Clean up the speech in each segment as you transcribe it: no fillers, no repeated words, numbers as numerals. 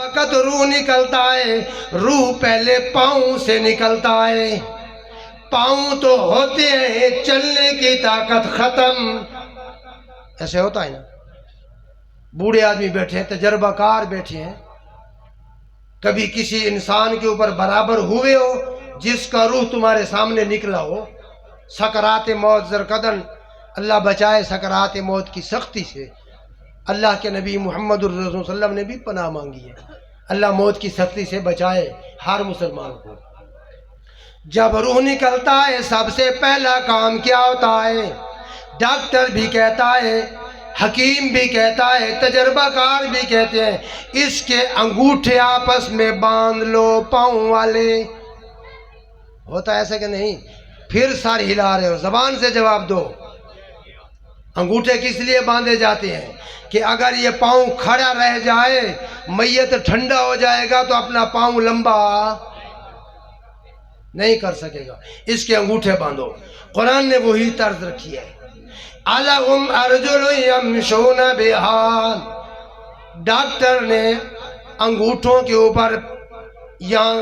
وقت روح نکلتا ہے، روح پہلے پاؤں سے نکلتا ہے، پاؤں تو ہوتے ہیں چلنے کی طاقت ختم. ایسے ہوتا ہے نا، بوڑھے آدمی بیٹھے ہیں، تجربہ کار بیٹھے ہیں، کبھی کسی انسان کے اوپر برابر ہوئے ہو جس کا روح تمہارے سامنے نکلا ہو؟ سکرات موت زرقدن، اللہ بچائے سکرات موت کی سختی سے. اللہ کے نبی محمد الرسول صلی اللہ علیہ وسلم نے بھی پناہ مانگی ہے، اللہ موت کی سختی سے بچائے ہر مسلمان کو. جب روح نکلتا ہے سب سے پہلا کام کیا ہوتا ہے؟ ڈاکٹر بھی کہتا ہے، حکیم بھی کہتا ہے، تجربہ کار بھی کہتے ہیں، اس کے انگوٹھے آپس میں باندھ لو پاؤں والے. ہوتا ایسا کہ نہیں؟ پھر سر ہلا رہے ہو، زبان سے جواب دو. انگوٹھے کس لیے باندھے جاتے ہیں؟ کہ اگر یہ پاؤں کھڑا رہ جائے، میت ٹھنڈا ہو جائے گا تو اپنا پاؤں لمبا نہیں کر سکے گا، اس کے انگوٹھے باندھو. قرآن نے وہی طرز رکھی ہے. اَلَهُمْ أَرْجُلٌ يَمْشُونَ بِهَا، ڈاکٹر نے انگوٹھوں کے اوپر یہاں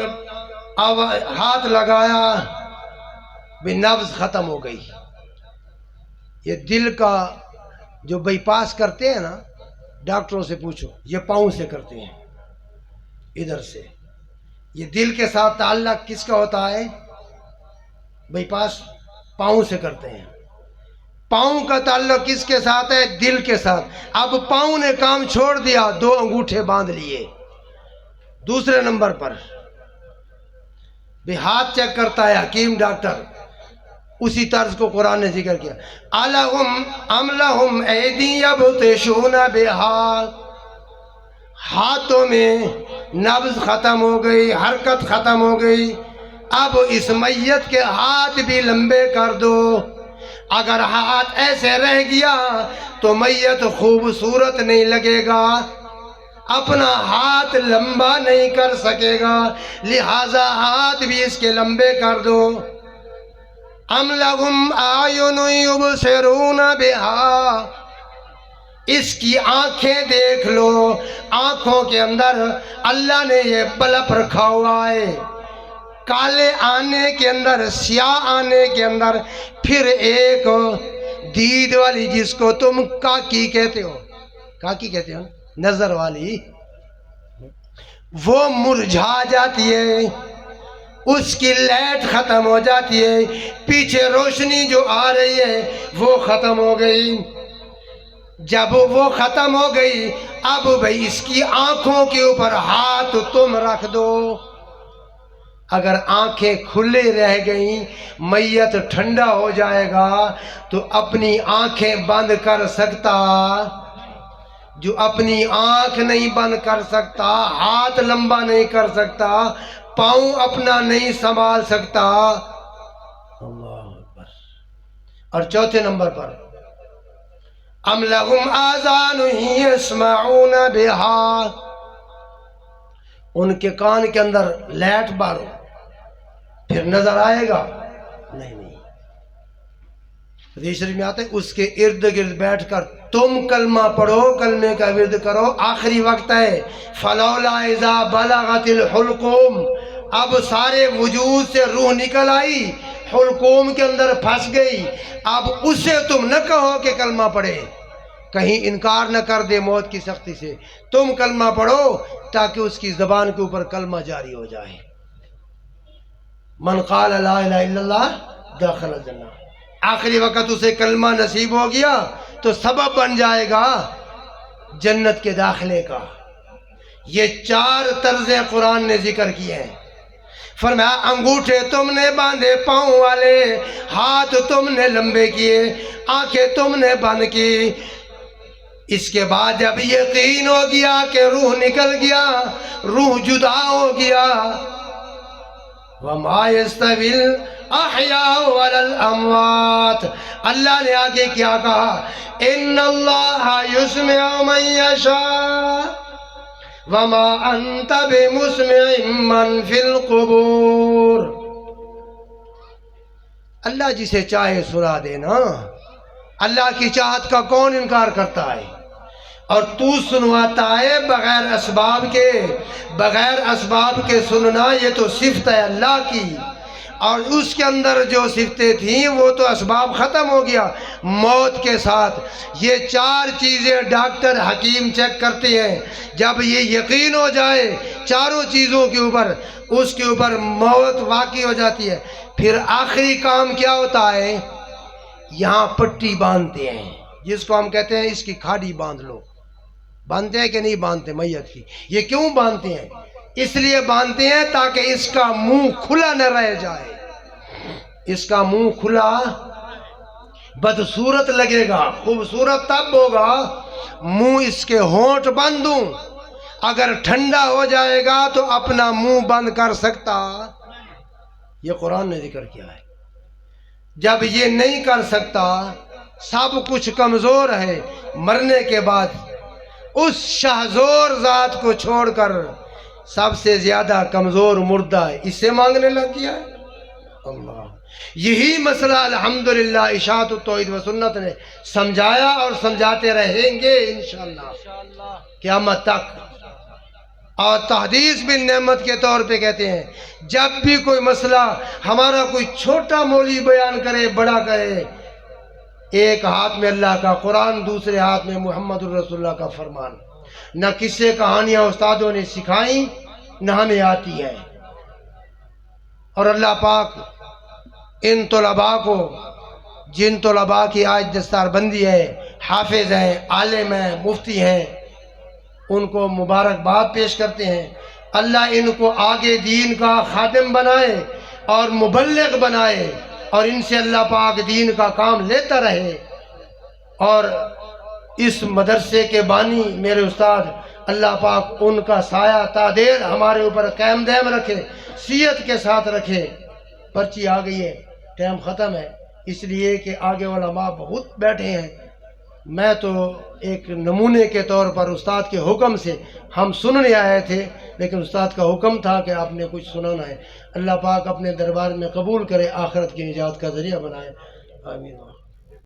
ہاتھ لگایا، بھی نبض ختم ہو گئی. یہ دل کا جو بائی پاس کرتے ہیں نا، ڈاکٹروں سے پوچھو، یہ پاؤں سے کرتے ہیں، ادھر سے. یہ دل کے ساتھ تعلق کس کا ہوتا ہے؟ بائی پاس پاؤں سے کرتے ہیں. پاؤں کا تعلق کس کے ساتھ ہے؟ دل کے ساتھ. اب پاؤں نے کام چھوڑ دیا، دو انگوٹھے باندھ لیے. دوسرے نمبر پر بھی ہاتھ چیک کرتا ہے حکیم ڈاکٹر، اسی طرز کو قرآن نے ذکر کیا. أَلَهُمْ أَمْ لَهُمْ أَيْدٍ يَبْطِشُونَ بِهَا، ہاتھوں میں نبض ختم ہو گئی، حرکت ختم ہو گئی. اب اس میت کے ہاتھ بھی لمبے کر دو. اگر ہاتھ ایسے رہ گیا تو میت خوبصورت نہیں لگے گا، اپنا ہاتھ لمبا نہیں کر سکے گا، لہذا ہاتھ بھی اس کے لمبے کر دو. أَمْ لَهُمْ أَعْيُنٌ يُبْصِرُونَ بِهَا، اس کی آنکھیں دیکھ لو، آنکھوں کے اندر اللہ نے یہ بلب رکھا ہوا ہے، کالے آنے کے اندر، سیاہ آنے کے اندر پھر ایک دید والی، جس کو تم کاکی کہتے ہو، کاکی کہتے ہو، نظر والی، وہ مرجھا جاتی ہے، اس کی لائٹ ختم ہو جاتی ہے، پیچھے روشنی جو آ رہی ہے وہ ختم ہو گئی. جب وہ ختم ہو گئی، اب بھئی اس کی آنکھوں کے اوپر ہاتھ تم رکھ دو. اگر آنکھیں کھلے رہ گئیں، میت ٹھنڈا ہو جائے گا تو اپنی آنکھیں بند کر سکتا؟ جو اپنی آنکھ نہیں بند کر سکتا، ہاتھ لمبا نہیں کر سکتا، پاؤں اپنا نہیں سنبھال سکتا. اللہ اکبر. اور چوتھے نمبر پر أَمْ لَهُمْ آذَانٌ يَسْمَعُونَ بِهَا، ان کے کان کے اندر لائٹ بارو، پھر نظر آئے گا؟ نہیں. حدیث شریف میں آتا ہے اس کے ارد گرد بیٹھ کر تم کلمہ پڑھو، کلمے کا ورد کرو. آخری وقت ہے. فَلَوْلَا إِذَا بَلَغَتِ الْحُلْقُومَ، اب سارے وجود سے روح نکل آئی، حلقوم کے اندر پھنس گئی. اب اسے تم نہ کہو کہ کلمہ پڑھے، کہیں انکار نہ کر دے موت کی سختی سے. تم کلمہ پڑھو تاکہ اس کی زبان کے اوپر کلمہ جاری ہو جائے. من قال لا الہ الا اللہ دخل الجنہ. آخری وقت اسے کلمہ نصیب ہو گیا تو سبب بن جائے گا جنت کے داخلے کا. یہ چار طرزیں قرآن نے ذکر کی ہیں. فرمایا انگوٹھے تم نے باندھے پاؤں والے، ہاتھ تم نے لمبے کیے، آنکھیں تم نے بند کی. اس کے بعد جب یقین ہو گیا کہ روح نکل گیا، روح جدا ہو گیا، وَمَا يَسْتَوِي الْأَحْيَاءُ وَلَا الْأَمْوَاتُ، اللہ نے آگے کیا کہا؟ إِنَّ اللَّهَ يُسْمِعُ مَن يَشَاءُ وَمَا أَنْتَ بِمُسْمِعٍ مَّن فِي الْقُبُورِ. اللہ جسے چاہے سنا دے نا. اللہ کی چاہت کا کون انکار کرتا ہے؟ اور تو سنواتا ہے بغیر اسباب کے سننا، یہ تو صفت ہے اللہ کی، اور اس کے اندر جو صفتیں تھیں وہ تو اسباب ختم ہو گیا موت کے ساتھ۔ یہ 4 چیزیں ڈاکٹر حکیم چیک کرتے ہیں، جب یہ یقین ہو جائے چاروں چیزوں کے اوپر، اس کے اوپر موت واقع ہو جاتی ہے۔ پھر آخری کام کیا ہوتا ہے؟ یہاں پٹی باندھتے ہیں، جس کو ہم کہتے ہیں اس کی کھاڑی باندھ لو۔ باندھتے ہیں کہ نہیں باندھتے میت کی؟ یہ کیوں باندھتے ہیں؟ اس لیے باندھتے ہیں تاکہ اس کا منہ کھلا نہ رہ جائے۔ اس کا منہ کھلا بدصورت لگے گا، خوبصورت تب ہوگا منہ اس کے ہونٹ بند ہوں، اگر ٹھنڈا ہو جائے گا تو اپنا منہ بند کر سکتا؟ یہ قرآن نے ذکر کیا ہے۔ جب یہ نہیں کر سکتا، سب کچھ کمزور ہے، مرنے کے بعد اس شہزور ذات کو چھوڑ کر سب سے زیادہ کمزور مردہ ہے، اس سے مانگنے لگ گیا ہے۔ اللہ، یہی مسئلہ الحمدللہ اشاعت التوحید و سنت نے سمجھایا اور سمجھاتے رہیں گے انشاءاللہ قیامت تک۔ اور تحدیث بن نعمت کے طور پہ کہتے ہیں، جب بھی کوئی مسئلہ ہمارا کوئی چھوٹا مولوی بیان کرے، بڑا کرے، ایک ہاتھ میں اللہ کا قرآن، دوسرے ہاتھ میں محمد الرسول اللہ کا فرمان۔ نہ کسے کہانیاں استادوں نے سکھائیں، نہ ہمیں آتی ہیں۔ اور اللہ پاک ان طلباء کو، جن طلباء کی آج دستار بندی ہے، حافظ ہیں، عالم ہیں، مفتی ہیں، ان کو مبارکباد پیش کرتے ہیں۔ اللہ ان کو آگے دین کا خادم بنائے اور مبلغ بنائے، اور ان سے اللہ پاک دین کا کام لیتا رہے۔ اور اس مدرسے کے بانی میرے استاد، اللہ پاک ان کا سایہ تا دیر ہمارے اوپر قائم دائم رکھے، صحت کے ساتھ رکھے۔ پرچی آ گئی ہے، ٹائم ختم ہے، اس لیے کہ آگے علماء بہت بیٹھے ہیں۔ میں تو ایک نمونے کے طور پر استاد کے حکم سے ہم سننے آئے تھے، لیکن استاد کا حکم تھا کہ آپ نے کچھ سنانا ہے۔ اللہ پاک اپنے دربار میں قبول کرے، آخرت کی نجات کا ذریعہ بنائے، آمین۔